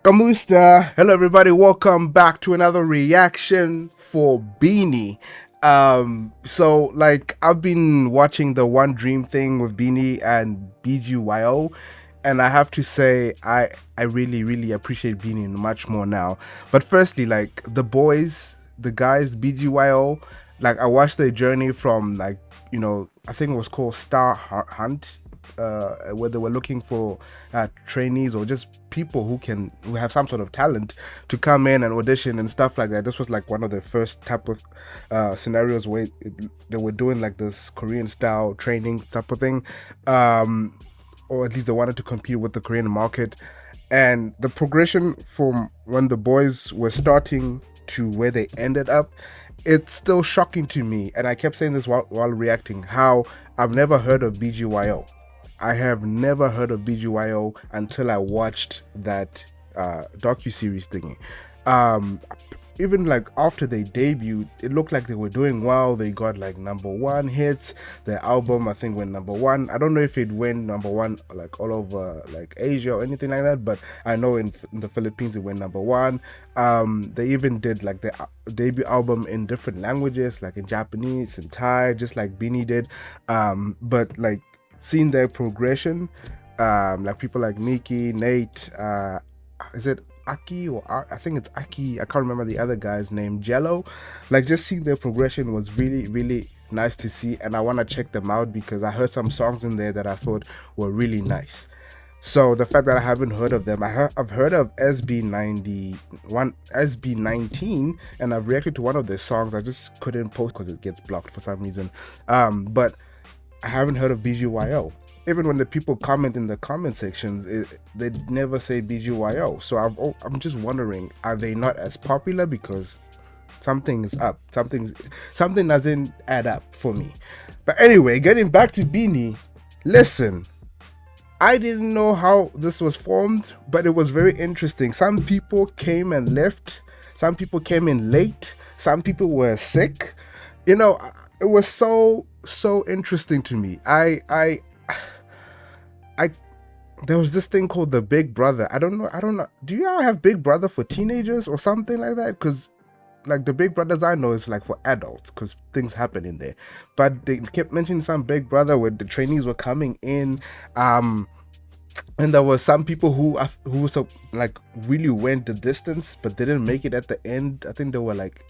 Kamusta. Hello everybody, welcome back to another reaction for BINI. I've been watching the One Dream thing with BINI and BGYO, and I have to say I really appreciate BINI much more now. But firstly, like the guys BGYO, like I watched their journey from I think it was called Hunt, where they were looking for trainees or just people who have some sort of talent to come in and audition and stuff like that. This was like one of the first type of scenarios where they were doing like this Korean style training type of thing, or at least they wanted to compete with the Korean market. And the progression from when the boys were starting to where they ended up, it's still shocking to me. And I kept saying this while reacting, how I've never heard of BGYO. I have never heard of BGYO until I watched that docu-series thingy. Even like after they debuted, it looked like they were doing well. They got like #1 hits. Their album, I think, went #1. I don't know if it went #1 like all over like Asia or anything like that, but I know in the Philippines it went #1. They even did like their debut album in different languages, like in Japanese and Thai, just like BINI did. But like seeing their progression, like people like Nikki, Nate, is it Aki or I think it's Aki, I can't remember the other guy's name, Jello. Like just seeing their progression was really nice to see, and I want to check them out because I heard some songs in there that I thought were really nice. So the fact that I haven't heard of them, I've heard of SB91, SB19, and I've reacted to one of their songs. I just couldn't post because it gets blocked for some reason. But I haven't heard of BGYO. Even when the people comment in the comment sections, they never say BGYO. So I'm just wondering, are they not as popular? Because something is up. Something doesn't add up for me. But anyway, getting back to BINI, listen, I didn't know how this was formed, but it was very interesting. Some people came and left. Some people came in late. Some people were sick. You know, it was so interesting to me. I there was this thing called the Big Brother. I don't know. Do y'all have Big Brother for teenagers or something like that? Because like the Big Brothers I know is like for adults because things happen in there. But they kept mentioning some Big Brother where the trainees were coming in, and there were some people who so like really went the distance but didn't make it at the end. I think they were like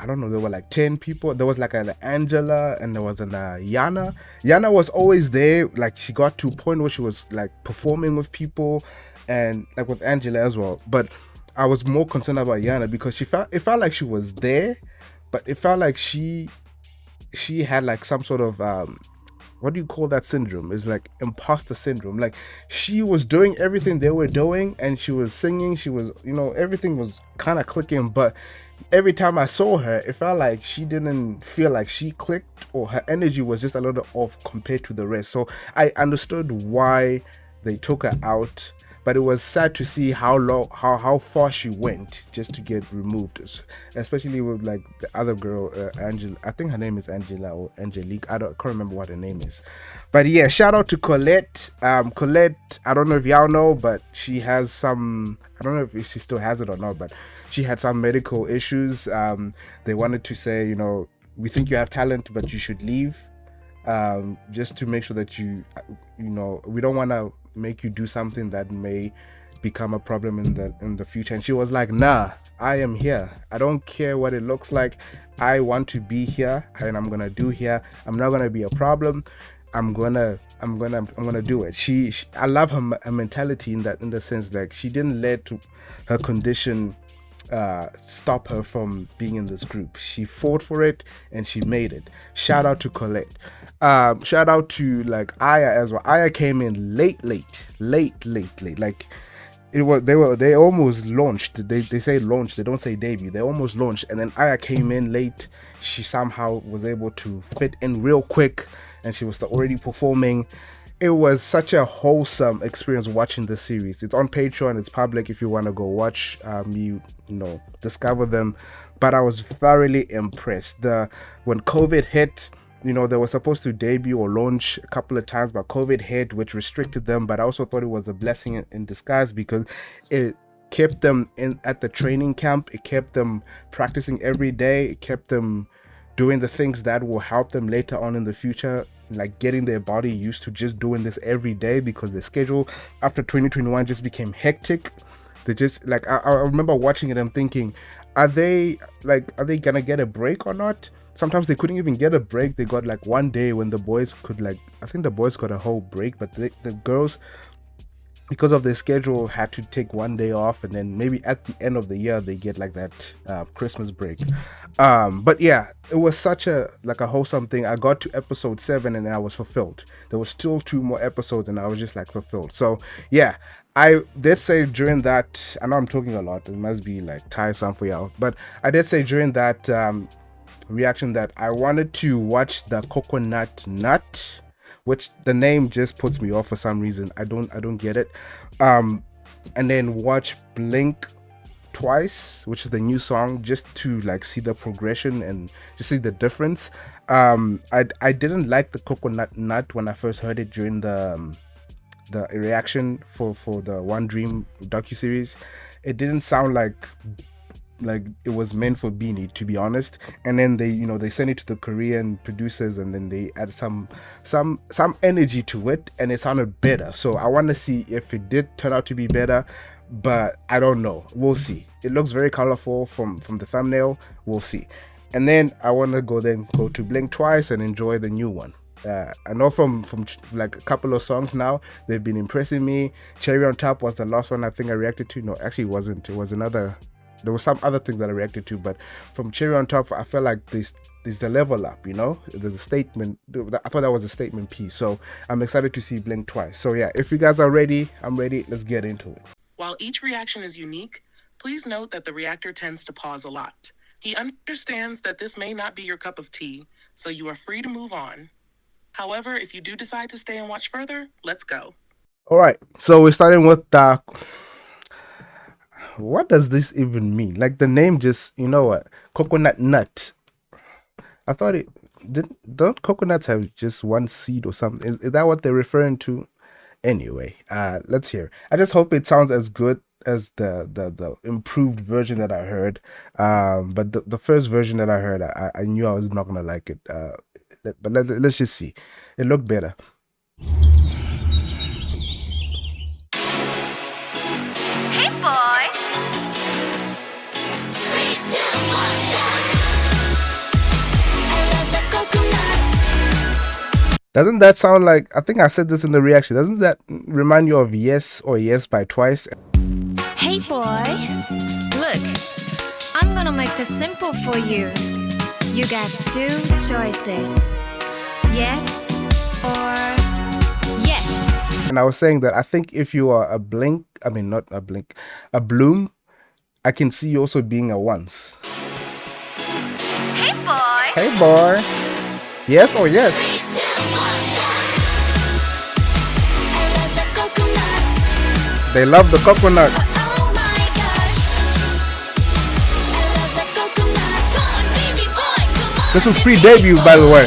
I don't know, there were like 10 people. There was like an Angela and there was an Yana. Yana was always there. Like she got to a point where she was like performing with people and like with Angela as well. But I was more concerned about Yana because it felt like she was there, but it felt like she had like some sort of what do you call that syndrome? It's like imposter syndrome. Like she was doing everything they were doing and she was singing, she was, everything was kind of clicking, but every time I saw her, it felt like she didn't feel like she clicked, or her energy was just a little off compared to the rest. So I understood why they took her out, but it was sad to see how far she went just to get removed, especially with like the other girl, Angela. I think her name is Angela or Angelique. I can't remember what her name is, but yeah, shout out to Colette. Colette, I don't know if y'all know, but she has some, I don't know if she still has it or not, but she had some medical issues. They wanted to say, we think you have talent, but you should leave, just to make sure that we don't want to make you do something that may become a problem in the future. And she was like, nah, I am here. I don't care what it looks like. I want to be here, and I'm gonna do here. I'm not gonna be a problem. I'm gonna do it. I love her mentality in the sense like she didn't let her condition stop her from being in this group. She fought for it and she made it. Shout out to Colette. Shout out to like Aya as well. Aya came in late. Like they almost launched. They say launched, they don't say debut. They almost launched, and then Aya came in late. She somehow was able to fit in real quick, and she was already performing. It was such a wholesome experience watching the series. It's on Patreon, it's public if you want to go watch, discover them. But I was thoroughly impressed. When COVID hit, they were supposed to debut or launch a couple of times, but COVID hit, which restricted them. But I also thought it was a blessing in disguise because it kept them in at the training camp. It kept them practicing every day. It kept them doing the things that will help them later on in the future, like getting their body used to just doing this every day, because the schedule after 2021 just became hectic. They just like I remember watching it and thinking, are they gonna get a break or not? Sometimes they couldn't even get a break. They got like one day when the boys could, like, I think the boys got a whole break, but the girls, because of their schedule, had to take one day off, and then maybe at the end of the year they get like that Christmas break. But yeah, it was such a wholesome thing. I got to episode 7 and I was fulfilled. There was still 2 more episodes and I was just like fulfilled. So yeah, I did say during that, I know I'm talking a lot, it must be like tiresome for y'all, but I did say during that reaction that I wanted to watch the Coconut Nut, which the name just puts me off for some reason. I don't get it. And then watch Blink Twice, which is the new song, just to like see the progression and just see the difference. I didn't like the Coconut Nut when I first heard it during the reaction for the One Dream docuseries. It didn't sound like it was meant for BINI, to be honest. And then they sent it to the Korean producers, and then they add some energy to it, and it sounded better. So I want to see if it did turn out to be better, but I don't know. We'll see. It looks very colorful from the thumbnail. We'll see. And then I want to go to Blink Twice and enjoy the new one. I know from like a couple of songs now, they've been impressing me. Cherry on Top was the last one I think I reacted to. No, actually it wasn't. It was another. There were some other things that I reacted to, but from Cherry on Top, I felt like there's the level up, There's a statement. I thought that was a statement piece. So I'm excited to see Blink Twice. So yeah, if you guys are ready, I'm ready. Let's get into it. While each reaction is unique, please note that the reactor tends to pause a lot. He understands that this may not be your cup of tea, so you are free to move on. However, if you do decide to stay and watch further, let's go. All right. So we're starting with the. What does this even mean? Like the name just, Coconut Nut. I thought don't coconuts have just one seed or something? Is that what they're referring to? Anyway, let's hear. I just hope it sounds as good as the improved version that I heard. But the first version that I heard, I knew I was not gonna like it. But let's just see. It looked better. Hey, boy. Doesn't that sound like, I think I said this in the reaction, doesn't that remind you of Yes or Yes by Twice? Hey boy, look, I'm gonna make this simple for you. You got 2 choices, yes or yes. And I was saying that I think if you are a Bloom, I can see you also being a Once. Hey boy. Hey boy, yes or yes? They love the coconut. Oh my gosh, I love the coconut. Come on, baby boy, come on. This is pre-debut, by the way.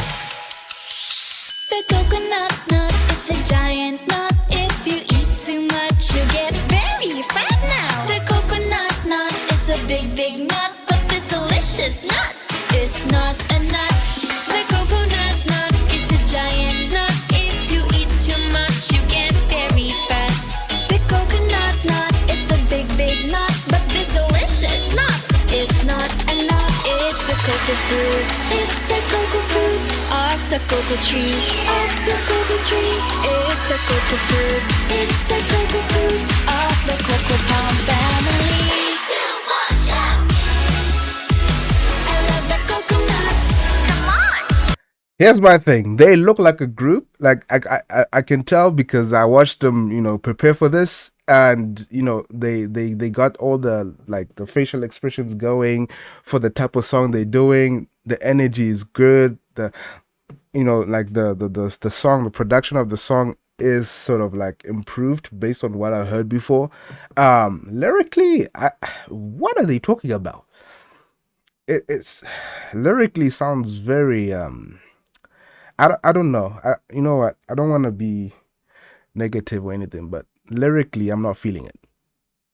The coconut nut is a giant nut. If you eat too much, you get very fat now. The coconut nut is a big, big nut, but this delicious nut is not a nut. The coconut nut is a giant nut. If you eat too much, you get very fat. The coconut nut is a big, big nut, but this delicious nut is not a nut. It's a cocoa fruit. It's the cocoa fruit of the cocoa tree. Of the cocoa tree. It's the cocoa fruit. It's the cocoa fruit of the cocoa palm family. I love the coconut. Come on. Here's my thing. They look like a group. Like I can tell because I watched them, prepare for this, and they got all the the facial expressions going for the type of song they're doing. The energy is good. The the song, the production of the song is sort of like improved based on what I heard before. Lyrically, what are they talking about? It's lyrically sounds very I don't know. You know what? I don't want to be negative or anything, but lyrically, I'm not feeling it.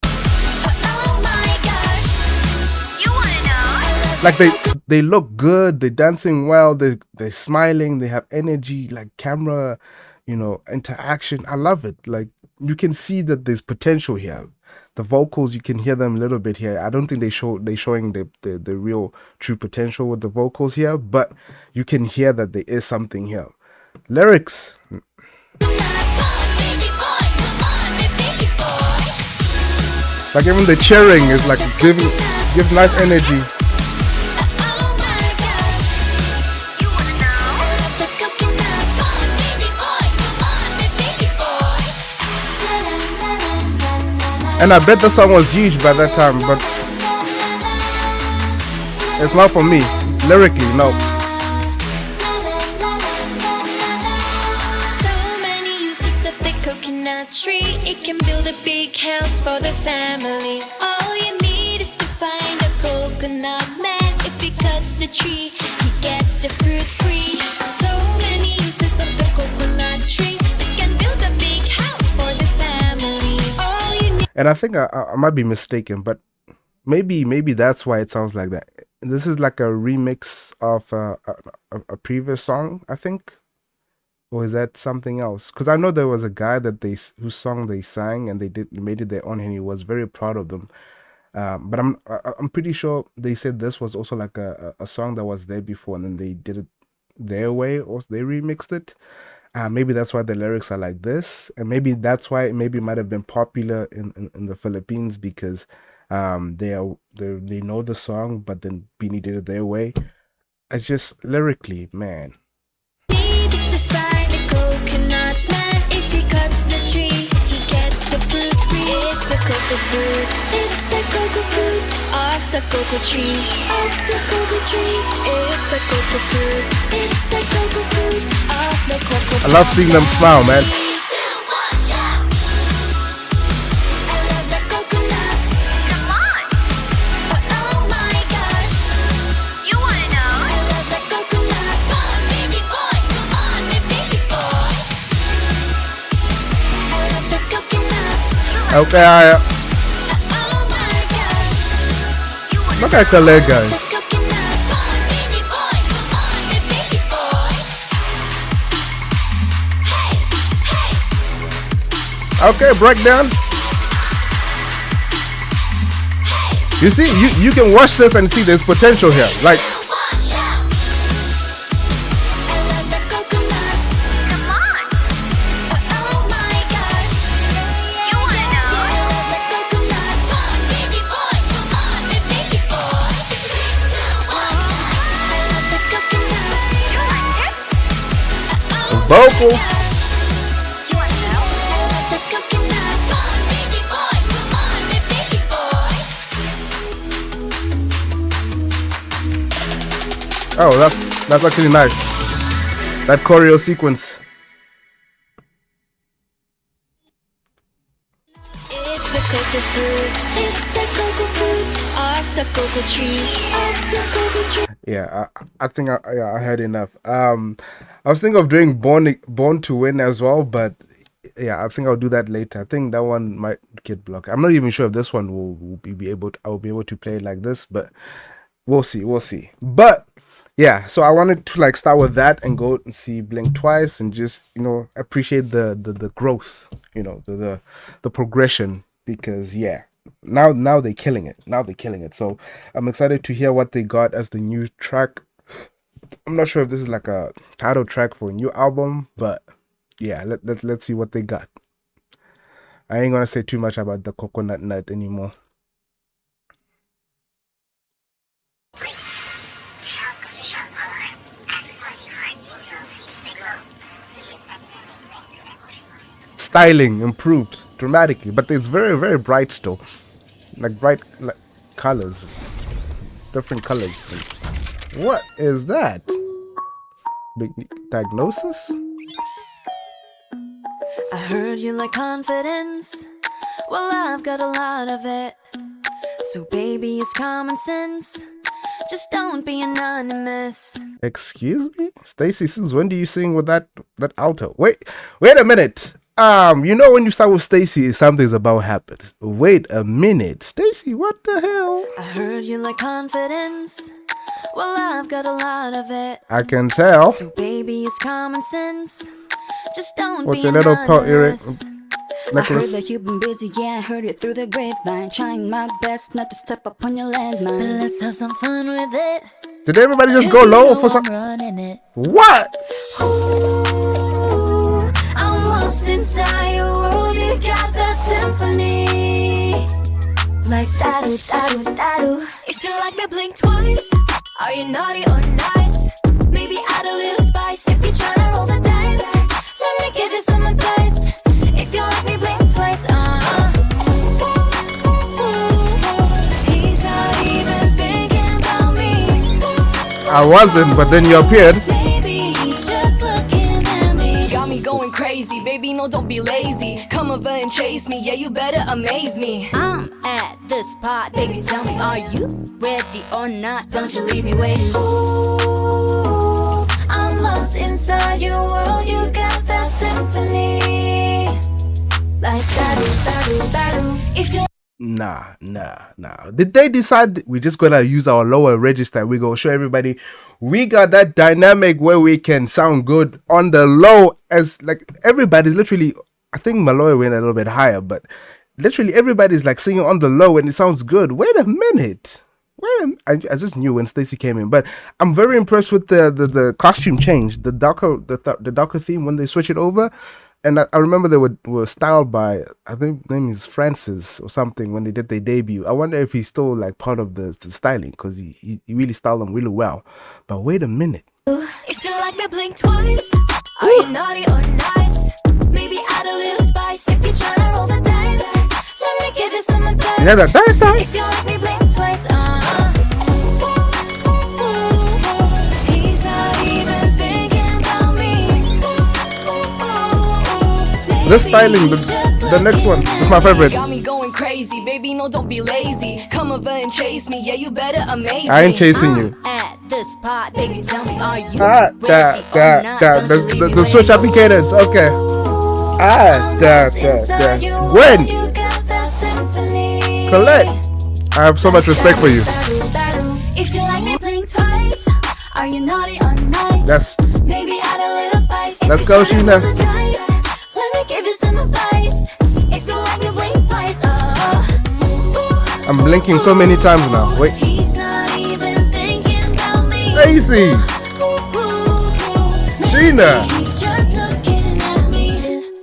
Oh my gosh, you wanna know? Like they look good, they're dancing well, they're smiling, they have energy, like camera, interaction. I love it. Like you can see that there's potential here. The vocals, you can hear them a little bit here. I don't think they're showing the real true potential with the vocals here, but you can hear that there is something here. Lyrics, like even the cheering is like give nice energy. And I bet the song was huge by that time, but it's not for me. Lyrically, no. So many uses of the coconut tree. It can build a big house for the family. All you need is to find a coconut man. If he cuts the tree, he gets the fruit free. So many uses of the coconut tree. It can build a big house for the family. All you need. And I think I might be mistaken, but maybe that's why it sounds like that. This is like a remix of a previous song, I think, or is that something else? Because I know there was a guy that whose song they sang and they made it their own, and he was very proud of them. But I'm pretty sure they said this was also like a song that was there before, and then they did it their way, or they remixed it. Maybe that's why the lyrics are like this, and maybe that's why maybe it might have been popular in the Philippines because they know the song, but then BINI did it their way. It's just lyrically, man. Need is to find the coconut man. If he cuts the tree, he gets the fruit free. It's the cocoa fruit. It's the cocoa fruit of the cocoa tree. Of the cocoa tree. It's the cocoa fruit. It's the cocoa fruit of the cocoa. I love seeing them smile, man. Okay, look at the leg, guys. Okay, breakdance. You see, you can watch this and see there's potential here. Like, vocal. Oh, that's actually nice. That choreo sequence. It's the cocoa fruit. It's the cocoa fruit of the cocoa tree. Of the cocoa tree. Yeah, I think I had enough. I was thinking of doing Born to Win as well, but yeah, I think I'll do that later. I think that one might get blocked. I'm not even sure if this one will be able to, I'll be able to play it like this, but we'll see. But yeah, so I wanted to like start with that and go and see Blink twice and just appreciate the growth, the progression, because yeah, now they're killing it. So I'm excited to hear what they got as the new track. I'm not sure if this is like a title track for a new album, but yeah, let's see what they got. I ain't gonna say too much about the coconut nut anymore. Styling improved dramatically, but it's very, very bright still. Like bright colors. Different colors. What is that? Big diagnosis? I heard you like confidence. Well, I've got a lot of it. So baby, it's common sense Just don't be anonymous. Excuse me? Stacy, since when do you sing with that alto? Wait a minute. You know when you start with Stacy, something's about happens. Wait a minute. Stacy, what the hell? I heard you like confidence. Well, I've got a lot of it. I can tell. So baby, it's common sense. Just don't What's be your little anonymous. I heard necklace? that you've been busy, yeah, I heard it through the grapevine. Trying my best not to step up on your landmine. But let's have some fun with it. Did everybody just go low for some? Running it. What? Ooh, I'm lost inside your world, you got that symphony. Like that-oo, that-oo, that-oo. If you like me, blink twice. Are you naughty or nice? Maybe add a little spice. If you're tryna roll the dice, let me give you some advice. If you like me, blink twice. He's not even thinking about me. I wasn't, but then you appeared. Maybe he's just looking at me. Got me going crazy, baby, no, don't be lazy. Come over and chase me, yeah, you better amaze me. I'm at the spot, baby, tell me, are you ready or not? Don't you leave me waiting. Ooh, I'm lost inside your world, you got that symphony. Like that-oo. If you Nah. Did they decide we just gonna use our lower register? We gonna show everybody we got that dynamic where we can sound good on the low, as like everybody's literally. I think Malloy went a little bit higher, but literally everybody's like singing on the low and it sounds good. Wait a minute. I just knew when Stacy came in, but I'm very impressed with the costume change, the darker theme when they switch it over. And I remember they were styled by, I think his name is Francis or something, when they did their debut. I wonder if he's still like part of the styling, because he really styled them really well. But wait a minute. If you like me, blink twice. Are you naughty or nice? Maybe add a little spice. If you're tryna roll the dice, let me give you some advice. Yeah, that dice. If you like me, blink twice. He's not even thinking about me. This styling, the next one, is my favorite. Got me going crazy, baby, no, don't be lazy. Come over and chase me, yeah, you better amaze me. I ain't chasing you. At the spot, baby, tell me, are you That. The switch applicators. Okay. That. When? Colette, I have so much respect for you. If you like me, blink twice. Are you naughty or nice? Maybe add a little spice. Let's go, Sheena. Let me give you some advice. If you like me, blink twice. I'm blinking so many times now. Wait. He's not even thinking about me. Stacy. Sheena. He's just looking at me.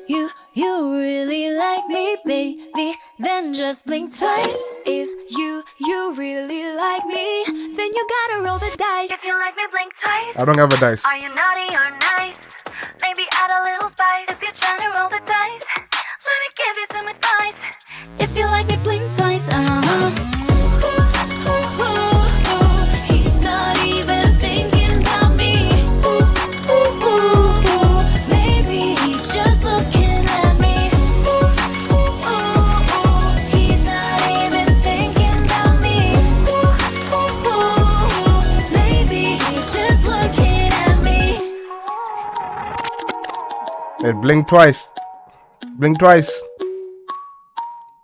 If you really like me, baby, then just blink twice. If you really like me, then you gotta roll the dice. If you like me, blink twice. I don't have a dice. Are you naughty or nice? Maybe add a little spice. If you're trying to roll the dice, let me give you some advice. If you like me, blink twice. He's not even thinking about me. Maybe he's just looking at me. He's not even thinking about me. Maybe he's just looking at me. Hey, blink twice. Blink twice.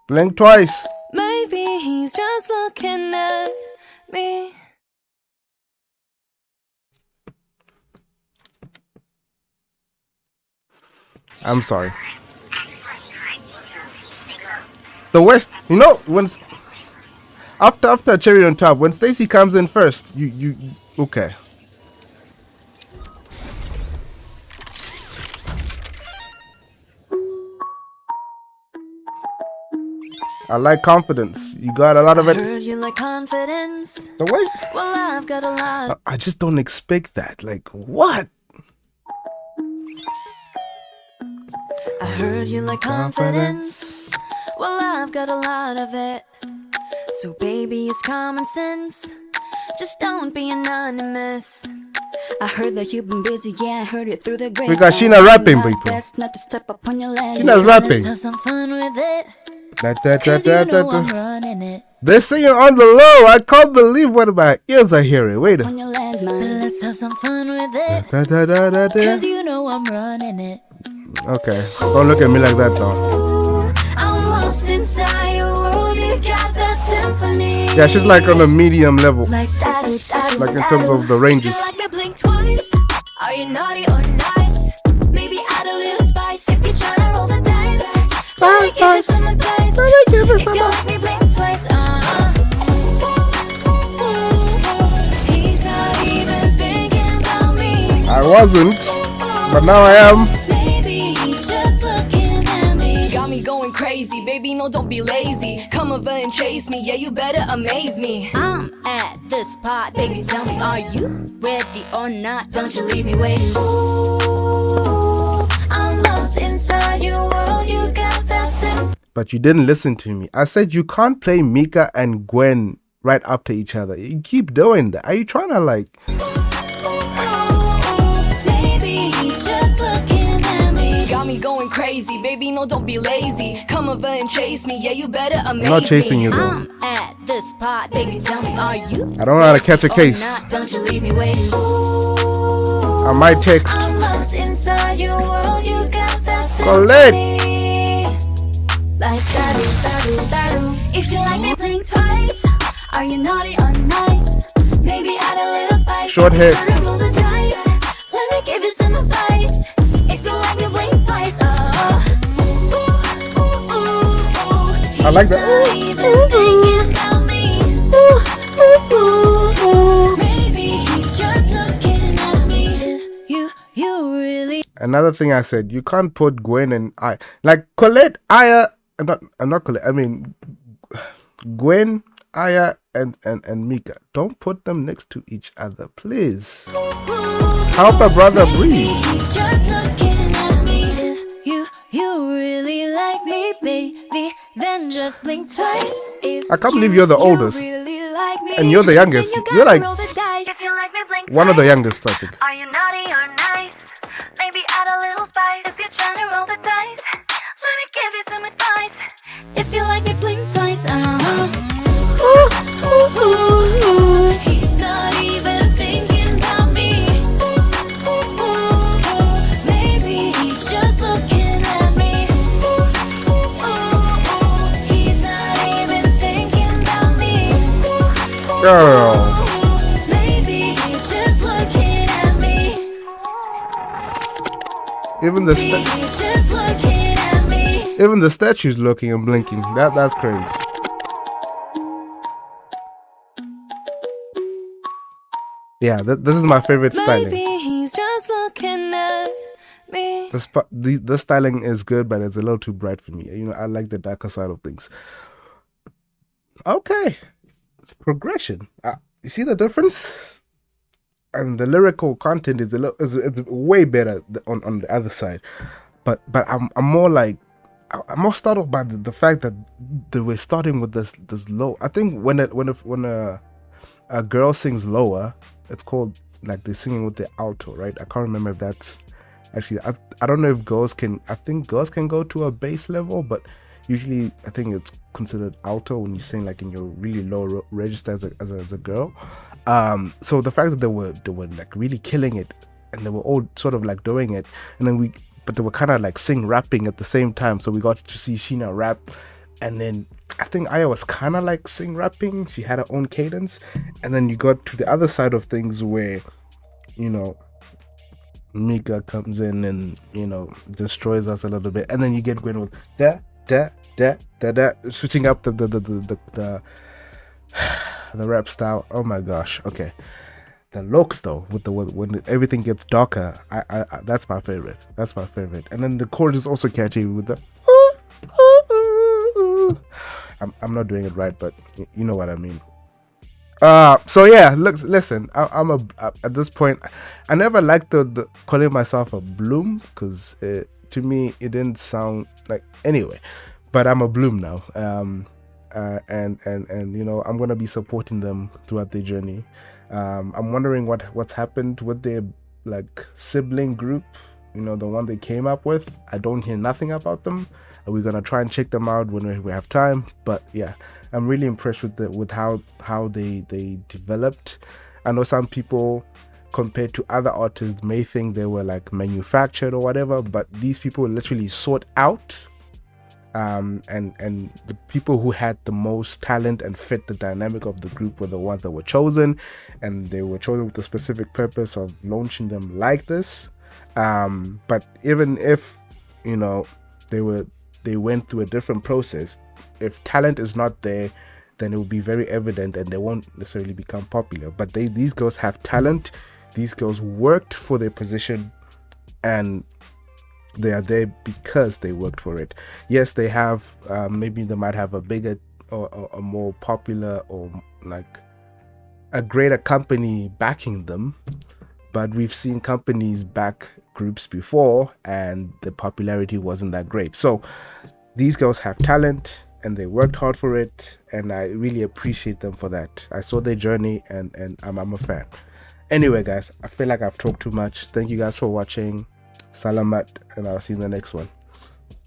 Blink twice. Maybe he's just looking at me. I'm sorry. The West, you know, when after cherry on top, when Stacy comes in first, you okay. I like confidence. You got a lot of it. Heard you like confidence. The way Well, I've got a lot. I just don't expect that. Like what? I heard you like confidence. Well, I've got a lot of it. So baby, it's common sense. Just don't be anonymous. I heard that you've been busy, yeah, I heard it through the grapevine. We got Sheena rapping, Trying my people. best not to step up on your land. Sheena's rapping. Let's have some fun with it. Cause you know I'm running it They're singing on the low. I can't believe what my ears are hearing. Wait. on your landmine. Let's have some fun with it. Cause you know I'm running it. Okay. Don't look at me like that though. I'm lost inside your world. You got that symphony. Yeah, she's like on a medium level. Like that, Like in terms of the ranges. Like me blink twice. Are you naughty or nice? Maybe add a little spice if you're trying to roll the dice. Let me give you some advice. If you like me blink twice, he's not even thinking about me. I wasn't, but now I am. Maybe he's just looking at me. Got me going crazy, baby, no, don't be lazy. Come over and chase me, yeah, you better amaze me. I'm at the spot, baby, tell me, are you ready or not? Don't you leave me waiting. Ooh, I'm lost inside your world, you got that symphony. But you didn't listen to me. I said you can't play Mika and Gwen right after each other. You keep doing that. Are you trying to like... Maybe he's just looking at me. Got me going crazy, baby, no, don't be lazy. Come over and chase me, yeah, you better amaze me. I'm not chasing you though. I'm at the spot, baby, tell me, are you I don't know how to catch a case. not? Don't you leave me waiting. Ooh, I might text. I'm lost inside your world, you got that Colette. symphony. Like that. If you like me blink twice, are you naughty or nice? Maybe add a little spice. Short hair. Try to roll the dice. Let me give you some advice. If you like me blink twice, I like that. not even thinking about me. Maybe he's just looking at me. If you really Another thing I said, you can't put Gwen and I. Like Colette, Aya... I'm not Colette. I mean, Gwen, Aya, and Mika. Don't put them next to each other, please. Help a brother breathe. He's just looking at me. If you really like me, baby, then just blink twice. If I can't believe you're the oldest. really like me, And you're the youngest. then you You're gotta like roll the dice. If you like me, blink one of the twice. youngest, I think. Are you naughty or nice? Maybe add a little spice if you're trying to roll the dice. Let me give you some advice. If you like me, blink twice. He's not even thinking about me. Maybe he's just looking at me. He's not even thinking about me. Girl. Maybe he's just looking at me. Even the He's just looking at me. even the statue's looking and blinking. That's crazy. Yeah, this is my favorite styling. Maybe he's just looking at me. The styling is good, but it's a little too bright for me. You know, I like the darker side of things. Okay, progression. You see the difference, and the lyrical content is it's way better on the other side. But I'm more like I'm more startled by the fact that they were starting with this low. I think when a girl sings lower, it's called like they're singing with the alto, right? I can't remember if that's actually. I don't know if girls can. I think girls can go to a bass level, but usually I think it's considered alto when you sing like in your really low register as a girl. So the fact that they were like really killing it, and they were all sort of like doing it, and then but they were kind of like rapping at the same time. So we got to see Sheena rap, and then I think Aya was kind of like rapping. She had her own cadence, and then you got to the other side of things where, you know, Mika comes in and, you know, destroys us a little bit, and then you get Gwen with da da da da da, switching up the rap style. Oh my gosh. Okay. The looks though, when everything gets darker, I that's my favorite. That's my favorite. And then the chorus is also catchy with the. I'm not doing it right, but you know what I mean. So yeah, listen. I'm at this point, I never liked the calling myself a bloom, because to me it didn't sound like, anyway. But I'm a bloom now. And you know, I'm gonna be supporting them throughout their journey. I'm wondering what's happened with their like sibling group, you know, the one they came up with. I don't hear nothing about them. and we're gonna try and check them out when we have time. But yeah, I'm really impressed with how they developed. I know some people, compared to other artists, may think they were like manufactured or whatever, but these people literally sought out, and the people who had the most talent and fit the dynamic of the group were the ones that were chosen, and they were chosen with the specific purpose of launching them like this. But even if, you know, they went through a different process, if talent is not there, then it will be very evident and they won't necessarily become popular. But these girls have talent, these girls worked for their position, and they are there because they worked for it. Yes, they have, maybe they might have a bigger or a more popular or like a greater company backing them, but we've seen companies back groups before and the popularity wasn't that great. So these girls have talent and they worked hard for it, and I really appreciate them for that. I saw their journey, and I'm a fan. Anyway, guys, I feel like I've talked too much. Thank you guys for watching. Salamat, and I'll see you in the next one.